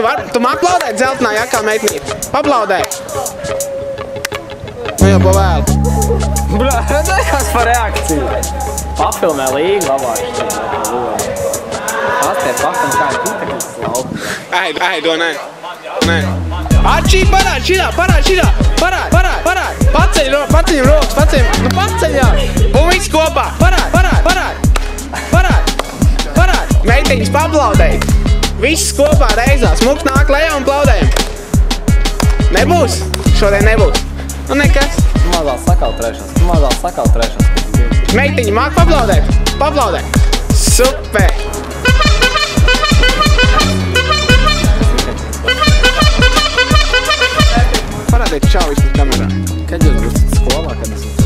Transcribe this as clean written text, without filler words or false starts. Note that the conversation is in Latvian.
Tu man aplaudēt dzeltenā jakā meitnīt? Paplaudē. Nu jau pavēl. Bļā, redzēji, kas par reakciju? Papilnē līgu labāk. Pastie pakam kā ir putekļas lauku. Aido, nē. Arčī, parād šitā. Paceļ rokas, nu paceļ jau. Un viss kopā. Parād. Meitiņas paplaudēj. Viss kopā reizā. Smuks nāk lejā un plaudējam. Nebūs? Šodien nebūs. Nu nekas. Mazās sakautrēšanas. Meitiņi māk paplaudēt. Super. Parādiet čau vispār kamerā. Kad jūs būsiet skolā, kad esat